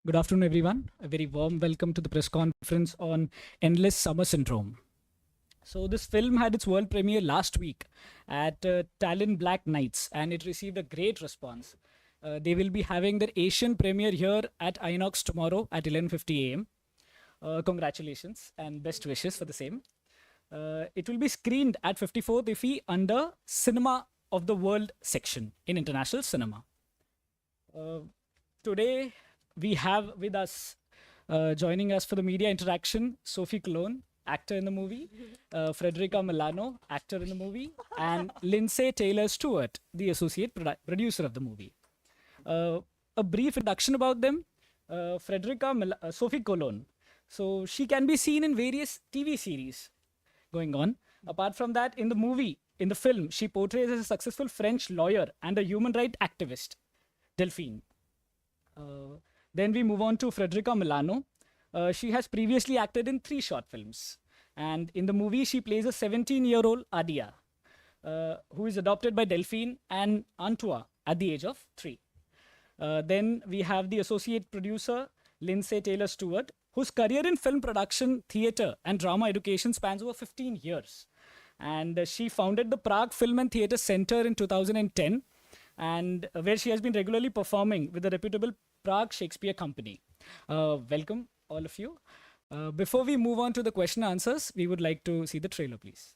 Good afternoon, everyone. A very warm welcome to the press conference on Endless Summer Syndrome. So, this film had its world premiere last week at Tallinn Black Nights, and it received a great response. They will be having their Asian premiere here at Inox tomorrow at 11:50 a.m. Congratulations and best wishes for the same. It will be screened at 54th IFFI under Cinema of the World section in International Cinema. Uh, Today, we have with us, joining us for the media interaction, Sophie Cologne, actor in the movie, Frederica Milano, actor in the movie, and Lindsay Taylor Stewart, the associate producer of the movie. A brief introduction about them. Sophie Cologne. So she can be seen in various TV series going on. Apart from that, in the film, she portrays as a successful French lawyer and a human rights activist, Delphine. Uh, then we move on to Frederica Milano. She has previously acted in 3 short films. And in the movie, she plays a 17-year-old Adia, who is adopted by Delphine and Antoine at the age of 3. Then we have the associate producer, Lindsay Taylor Stewart, whose career in film production, theatre, and drama education spans over 15 years. And she founded the Prague Film and Theatre Center in 2010, and where she has been regularly performing with the reputable Prague Shakespeare Company. Welcome, all of you. Before we move on to the question answers, we would like to see the trailer, please.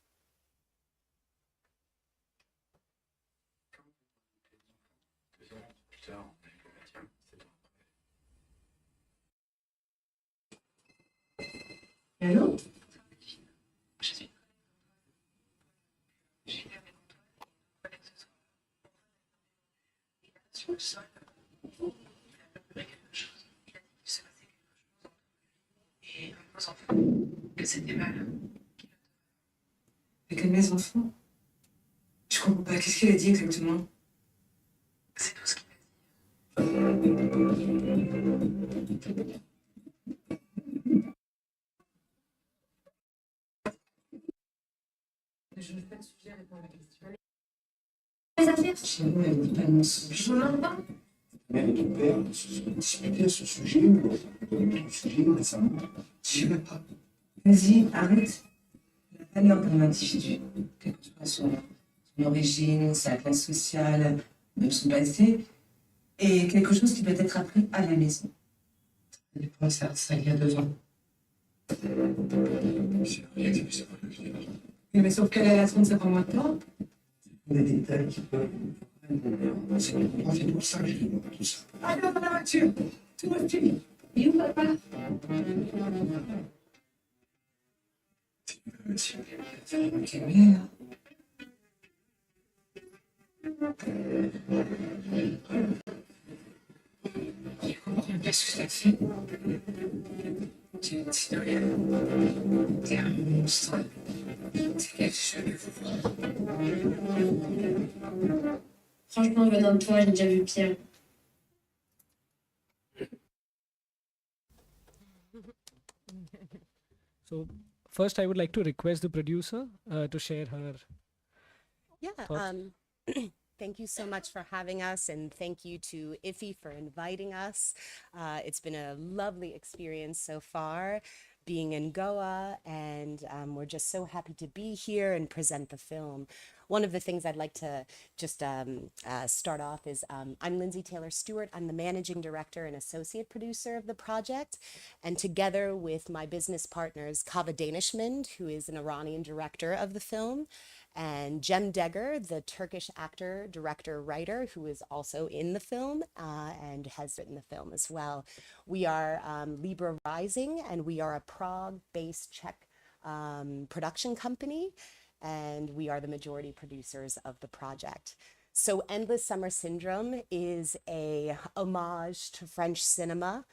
Allô? Que c'était mal. Avec mes enfants? Je comprends pas. Qu'est-ce qu'il a dit exactement? C'est tout ce qu'il a dit. Je ne veux pas de sujet à répondre à la question. Les affaires? Chez nous, elle ne dit pas de mensonge. Je ne demande pas. Mère et ton père se sont disputés à ce sujet ou le sujet récemment? Je sais même pas. Vas-y, arrête. La valeur d'un individu, quelle que soit son origine, sa classe sociale, même son passé, est quelque chose qui doit être appris à la maison. Ça dépend, ça il y a 2 ans. C'est rien qui puisse avoir le vivre. Oui, mais sauf qu'elle a la seconde, ça prend moins de temps. Des détails qui peuvent c'est pour ça que je demande tout ça. Allez, dans la voiture. Tout va fini. Et où papa? Merci. Ok, mais là. Je comprends pas ce que ça fait. Tu es une citoyenne. T'es un monstre. C'est quelque chose de fou. Franchement, venant de toi, j'ai déjà vu pire. So, first, I would like to request the producer to share her Yeah, thoughts. thank you so much for having us, and thank you to IFFI for inviting us. It's been a lovely experience so far being in Goa, and we're just so happy to be here and present the film. One of the things I'd like to just start off is I'm Lindsay Taylor Stewart. I'm the managing director and associate producer of the project. And together with my business partners, Kava Danishmand, who is an Iranian director of the film, and Cem Degger, the Turkish actor, director, writer, who is also in the film and has written the film as well. We are Libra Rising, and we are a Prague-based Czech production company, and we are the majority producers of the project. So Endless Summer Syndrome is a homage to French cinema,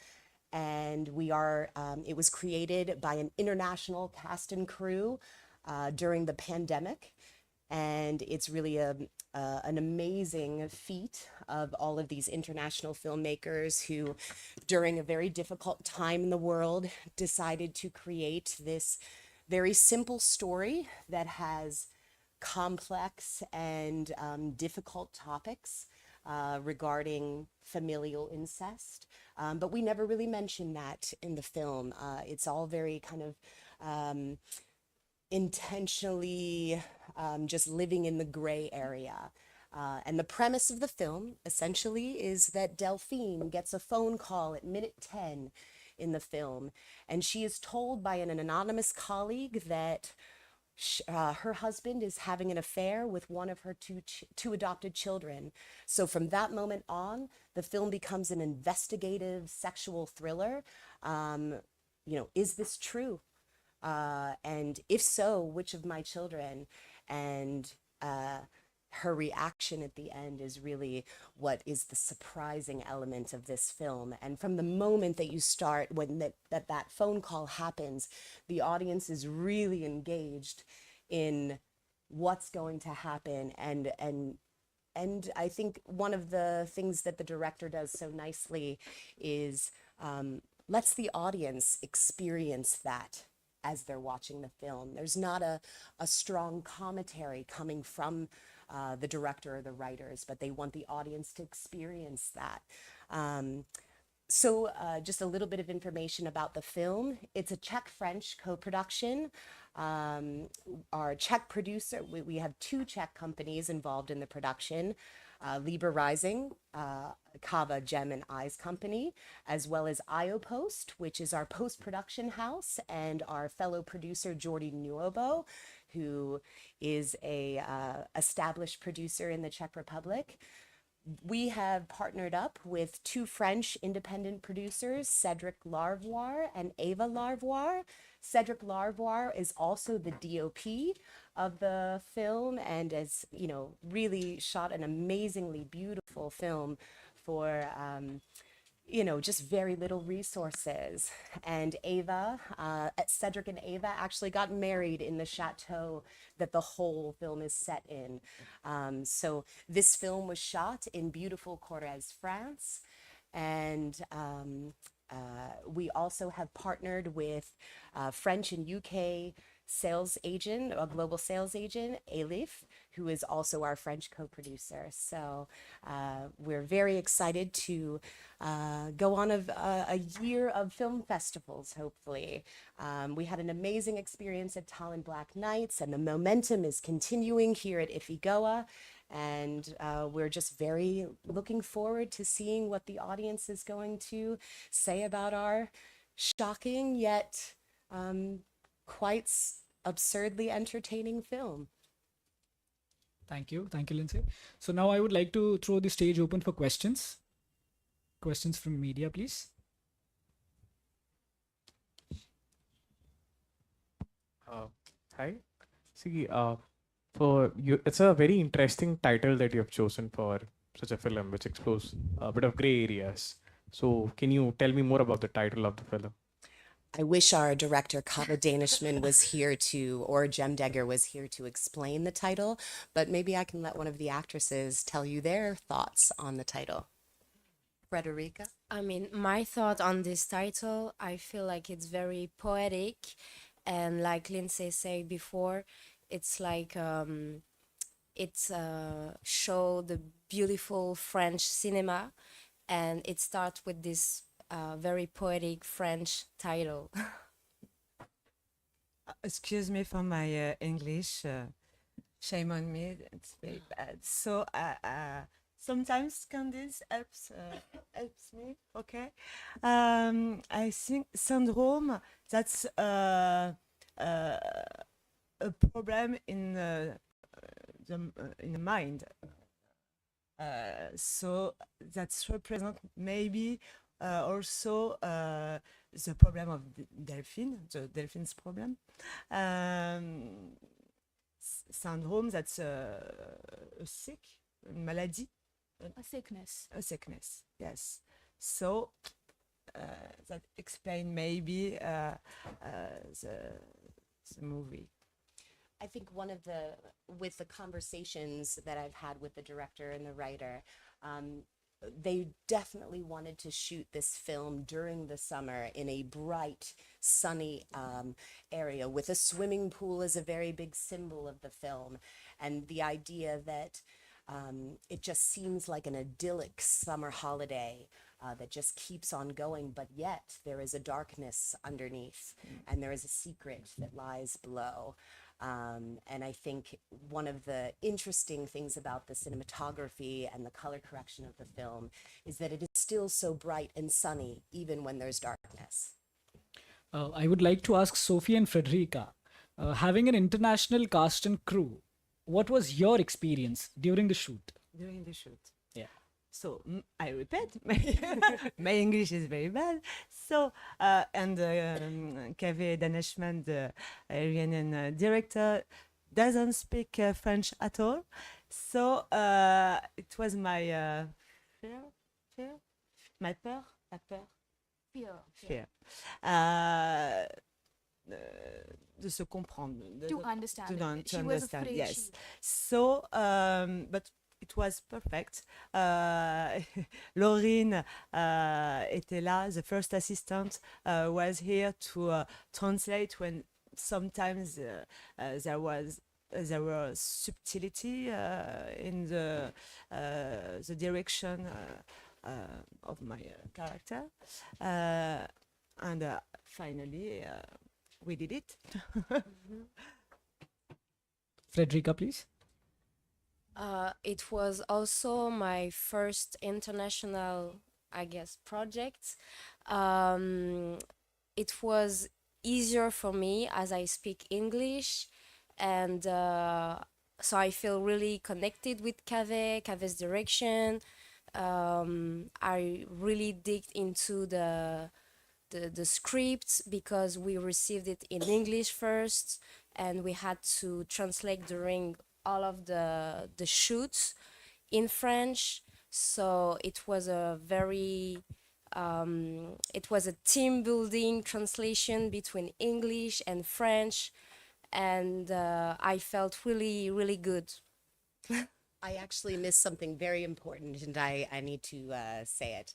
and it was created by an international cast and crew during the pandemic. And it's really an amazing feat of all of these international filmmakers who, during a very difficult time in the world, decided to create this very simple story that has complex and difficult topics regarding familial incest. But we never really mention that in the film. It's all very kind of intentionally just living in the gray area. And the premise of the film essentially is that Delphine gets a phone call at minute 10 in the film, and she is told by an anonymous colleague that her husband is having an affair with one of her two adopted children. So from that moment on, the film becomes an investigative sexual thriller. Is this true? And if so, which of my children? And her reaction at the end is really what is the surprising element of this film. And from the moment that you start, when that phone call happens, the audience is really engaged in what's going to happen. And I think one of the things that the director does so nicely is lets the audience experience that as they're watching the film. There's not a strong commentary coming from the director or the writers, but they want the audience to experience that. So just a little bit of information about the film. It's a Czech-French co-production. Our Czech producer, we have two Czech companies involved in the production, Libra Rising, Kava, Gem, and Eyes Company, as well as IOPost, which is our post-production house, and our fellow producer, Jordi Nuovo, who is a established producer in the Czech Republic. We have partnered up with two French independent producers, Cedric Larvoir and Eva Larvoir. Cedric Larvoir is also the DOP of the film and has, really shot an amazingly beautiful film for, just very little resources. And Cedric and Eva actually got married in the chateau that the whole film is set in. So this film was shot in beautiful Corrèze, France. And we also have partnered with French and UK sales agent, a global sales agent, IFFI, who is also our French co-producer. So we're very excited to go on a year of film festivals, hopefully. We had an amazing experience at Tallinn Black Nights, and the momentum is continuing here at IFFI Goa. And we're just very looking forward to seeing what the audience is going to say about our shocking yet quite absurdly entertaining film. Thank you, Lindsay. So now I would like to throw the stage open for questions. Questions from media, please. Hi. See, for you, it's a very interesting title that you have chosen for such a film, which explores a bit of gray areas. So, can you tell me more about the title of the film? I wish our director, Kava Danishman, was here or Jem Degger was here to explain the title, but maybe I can let one of the actresses tell you their thoughts on the title. Frederica? I mean, my thought on this title, I feel like it's very poetic, and like Lindsay said before, it's like it's show the beautiful French cinema, and it starts with this very poetic French title. Excuse me for my English. Shame on me. It's very bad. So sometimes Candice helps me. Okay. I think syndrome. That's a problem in the mind. So that's represent maybe also the problem of Delphine, the Delphine's problem. Syndrome, that's a sick, une maladie. A sickness. A sickness, yes. So that explain maybe the movie. I think with the conversations that I've had with the director and the writer, they definitely wanted to shoot this film during the summer in a bright, sunny area with a swimming pool as a very big symbol of the film. And the idea that It just seems like an idyllic summer holiday that just keeps on going, but yet there is a darkness underneath and there is a secret that lies below. And I think one of the interesting things about the cinematography and the color correction of the film is that it is still so bright and sunny, even when there's darkness. I would like to ask Sophie and Frederica, having an international cast and crew, what was your experience during the shoot? During the shoot. Yeah. So I repeat, my English is very bad. So and Kaveh Daneshman, the Iranian director, doesn't speak French at all. So it was my fear, my peur, la peur, fear. Uh, de se comprendre, To understand. to She was understand. afraid. Yes. So, but it was perfect. Laurine était là. The first assistant was here to translate when sometimes there was subtlety in the direction of my character, and finally we did it. Frederica, please. It was also my first international, I guess, project. It was easier for me as I speak English, and so I feel really connected with Kaveh's direction. I really digged into the script because we received it in English first, and we had to translate during all of the shoots in French. So it was a very it was a team building translation between English and French, and I felt really, really good. I actually missed something very important, and I need to say it.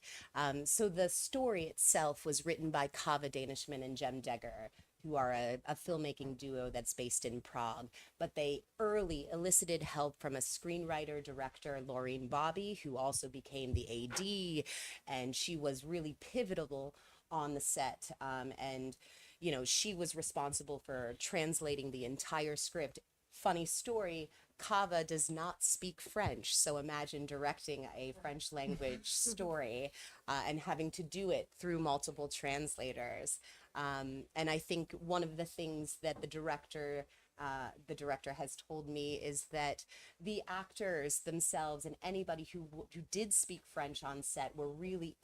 So the story itself was written by Kaveh Daneshman and Jem Degger, who are a filmmaking duo that's based in Prague. But they early elicited help from a screenwriter, director, Laureen Bobby, who also became the AD, and she was really pivotal on the set. And, you know, she was responsible for translating the entire script. Funny story, Kaveh does not speak French, so imagine directing a French language story and having to do it through multiple translators. And I think one of the things that the director has told me is that the actors themselves and anybody who did speak French on set were really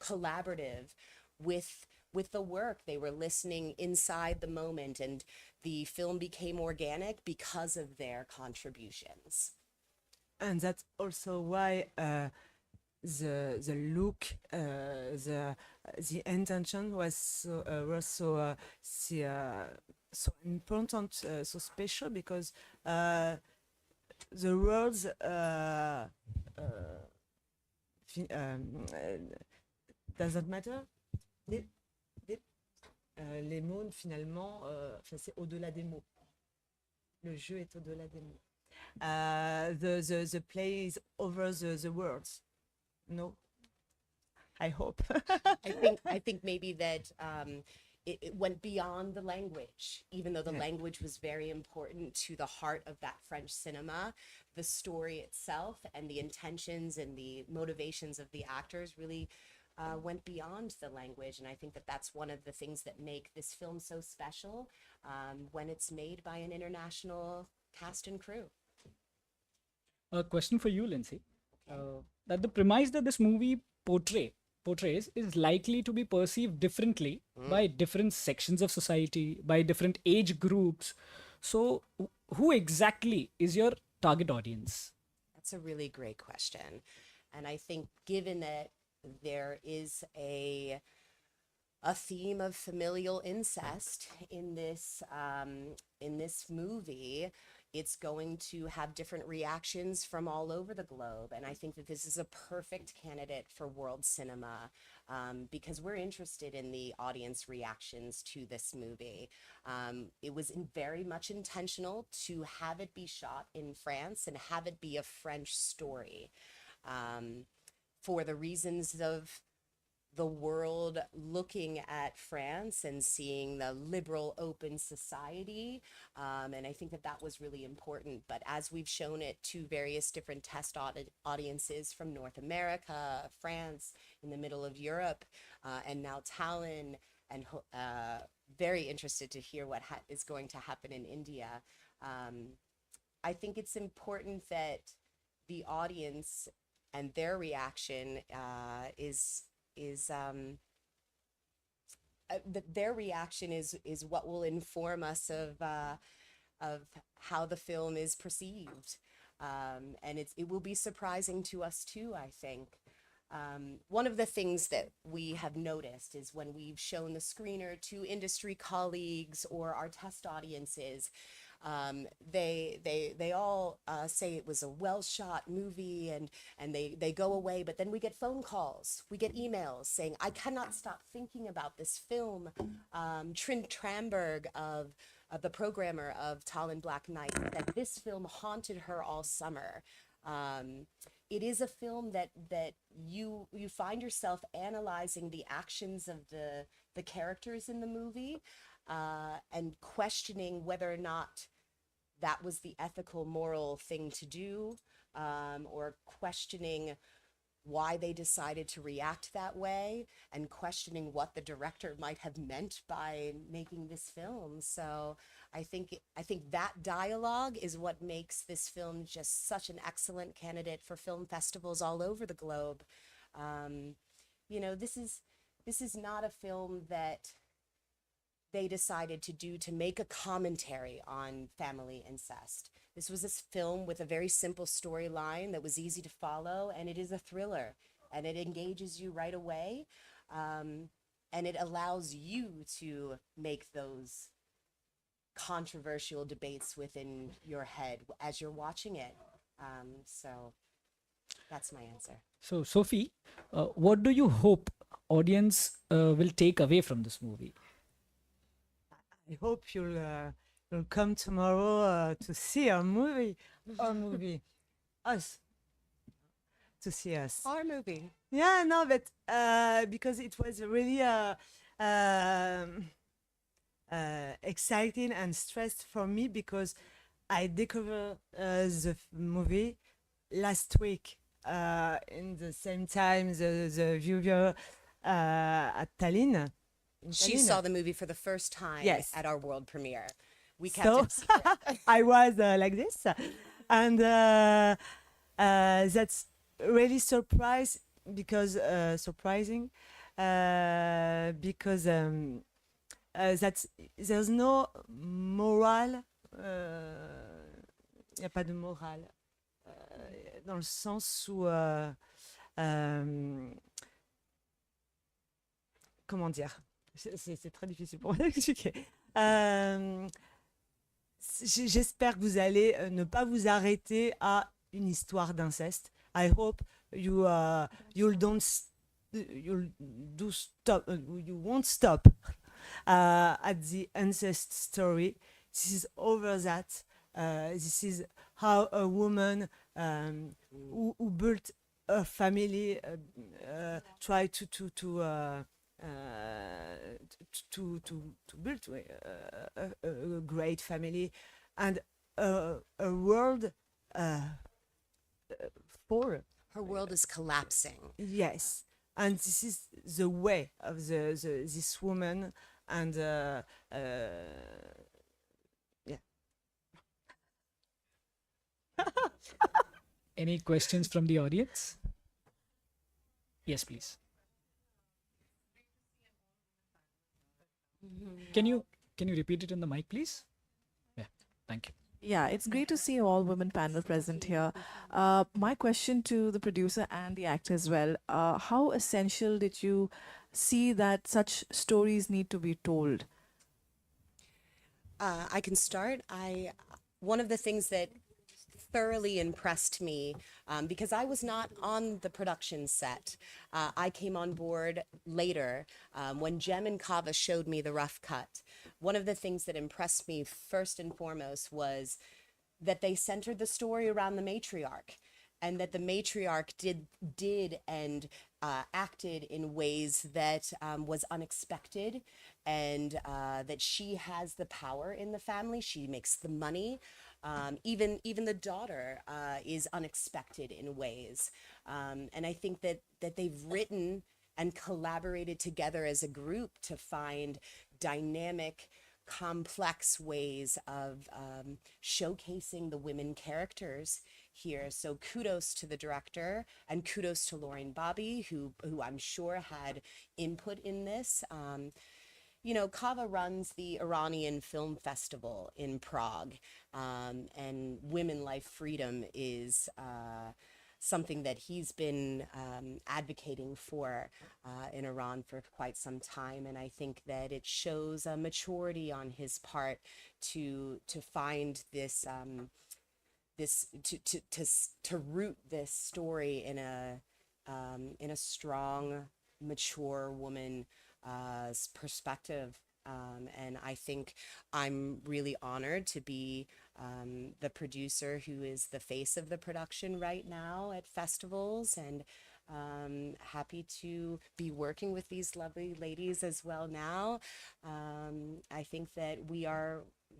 collaborative with the work. They were listening inside the moment, and the film became organic because of their contributions. And that's also why the look, the intention was so important, so special, because the words doesn't matter. Les mots, finalement, c'est au-delà des mots. Le jeu est au-delà des mots. The play is over the words. No, I hope. I think maybe that it went beyond the language, even though the language was very important to the heart of that French cinema. The story itself and the intentions and the motivations of the actors really went beyond the language, and I think that that's one of the things that make this film so special when it's made by an international cast and crew. A question for you, Lindsay. That the premise that this movie portrays is likely to be perceived differently by different sections of society, by different age groups. So, who exactly is your target audience? That's a really great question, and I think given that there is a theme of familial incest in this movie, it's going to have different reactions from all over the globe. And I think that this is a perfect candidate for world cinema, because we're interested in the audience reactions to this movie. It was very much intentional to have it be shot in France and have it be a French story, for the reasons of the world looking at France and seeing the liberal, open society. And I think that that was really important. But as we've shown it to various different test audiences from North America, France, in the middle of Europe, and now Tallinn, and very interested to hear what is going to happen in India. I think it's important that the audience and their reaction that their reaction is what will inform us of how the film is perceived, and it will be surprising to us too, I think. One of the things that we have noticed is when we've shown the screener to industry colleagues or our test audiences, they all say it was a well shot movie, and they go away, but then we get phone calls, we get emails saying, I cannot stop thinking about this film. Trinh Tramberg, of the programmer of Tallinn Black Night, that this film haunted her all summer. It is a film that you find yourself analyzing the actions of the characters in the movie, and questioning whether or not that was the ethical, moral thing to do, or questioning why they decided to react that way, and questioning what the director might have meant by making this film. So I think that dialogue is what makes this film just such an excellent candidate for film festivals all over the globe. This is not a film that they decided to do to make a commentary on family incest. This was a film with a very simple storyline that was easy to follow, and it is a thriller, and it engages you right away, and it allows you to make those controversial debates within your head as you're watching it. So that's my answer. So, Sophie, what do you hope audience will take away from this movie? I hope you'll come tomorrow to see our movie, us, to see us. Our movie. Yeah, no, but because it was really exciting and stressed for me, because I discovered the movie last week, in the same time the viewer at Tallinn. She saw the movie for the first time at our world premiere. We kept it secret. I was like this, and that's really surprising because that there's no moral, il n'y a pas de morale, dans le sens où comment dire, c'est très difficile pour moi d'expliquer. J'espère que vous allez ne pas vous arrêter à une histoire d'inceste. I hope you won't stop at the incest story. This is over that. This is how a woman who built a family try to build a great family and a world for her world is collapsing. Yes, and this is the way of this woman, and yeah. Any questions from the audience? Yes, please. Can you repeat it in the mic, please? Yeah, thank you. Yeah, it's great to see an all-women panel present here. My question to the producer and the actor as well, how essential did you see that such stories need to be told? I can start. one of the things that thoroughly impressed me, because I was not on the production set. I came on board later when Jem and Kava showed me the rough cut. One of the things that impressed me first and foremost was that they centered the story around the matriarch, and that the matriarch did and acted in ways that was unexpected, and that she has the power in the family. She makes the money. Even the daughter is unexpected in ways, and I think that they've written and collaborated together as a group to find dynamic, complex ways of showcasing the women characters here. So kudos to the director, and kudos to Lauren Bobby, who I'm sure had input in this. You know, Kava runs the Iranian Film Festival in Prague, and Women Life Freedom is something that he's been advocating for in Iran for quite some time. And I think that it shows a maturity on his part to find this to root this story in a strong, mature woman perspective. And I think I'm really honored to be the producer who is the face of the production right now at festivals, and happy to be working with these lovely ladies as well now. I think that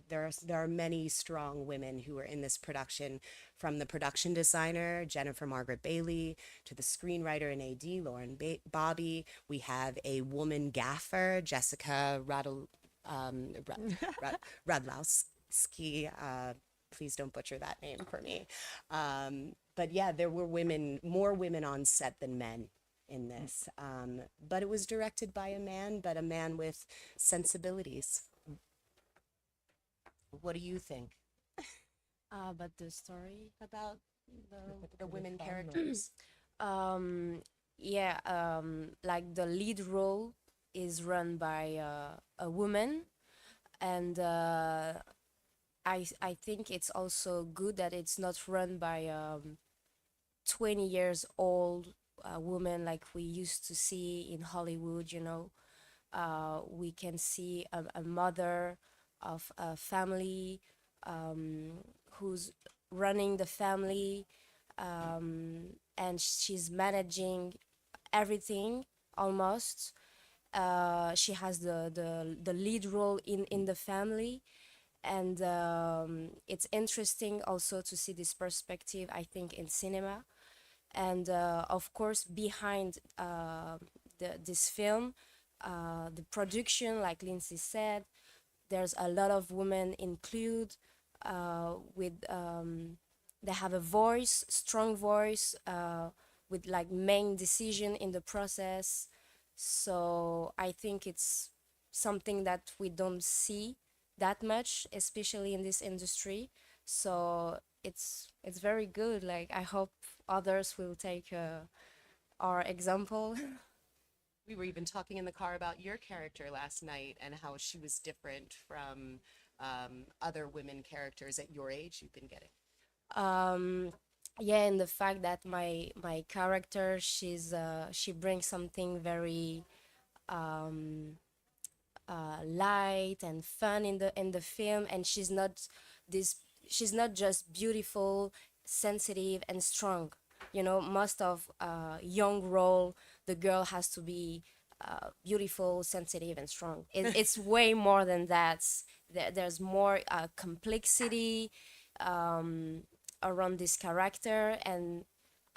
there are many strong women who are in this production, from the production designer, Jennifer Margaret Bailey, to the screenwriter and AD, Lauren Bobby. We have a woman gaffer, Jessica Radlowski. Please don't butcher that name for me. But yeah, there were more women on set than men in this. But it was directed by a man, but a man with sensibilities. What do you think But the story, about the women characters? yeah, like the lead role is run by a woman, and I think it's also good that it's not run by 20 years old woman like we used to see in Hollywood. You know, we can see a mother of a family who's running the family, and she's managing everything almost. She has the lead role in the family, and it's interesting also to see this perspective, I think, in cinema. And of course, behind this film, the production, like Lindsay said, there's a lot of women include with they have a voice, strong voice, with like main decision in the process. So I think it's something that we don't see that much, especially in this industry. So it's very good. Like, I hope others will take our example. We were even talking in the car about your character last night and how she was different from other women characters at your age you've been getting. Yeah, and the fact that my character, she brings something very light and fun in the film, and she's not just beautiful, sensitive, and strong. You know, most of young role, the girl has to be beautiful, sensitive, and strong. It's way more than that. There's more complexity around this character, and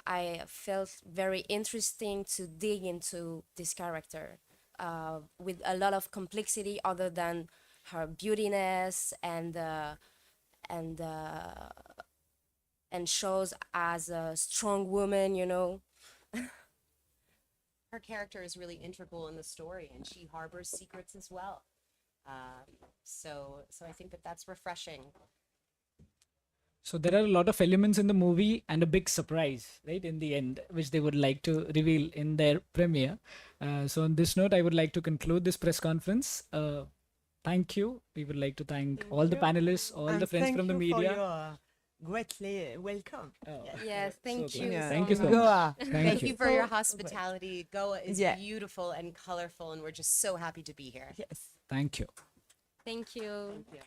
I felt very interesting to dig into this character with a lot of complexity other than her beautiness and shows as a strong woman, you know. Her character is really integral in the story, and she harbors secrets as well. So I think that that's refreshing. So there are a lot of elements in the movie and a big surprise, right, in the end, which they would like to reveal in their premiere. So on this note, I would like to conclude this press conference. thank you. We would like to thank Thank all the you. panelists, all the And friends thank from the you media. for your greatly welcome. Oh, Yes, thank so you glad. Yeah. Thank you so so much. much. Goa. Thank you you. for your So hospitality. Goa is Yeah. beautiful and colorful, and we're just so happy to be here. Yes. Thank you. Thank you. Yeah.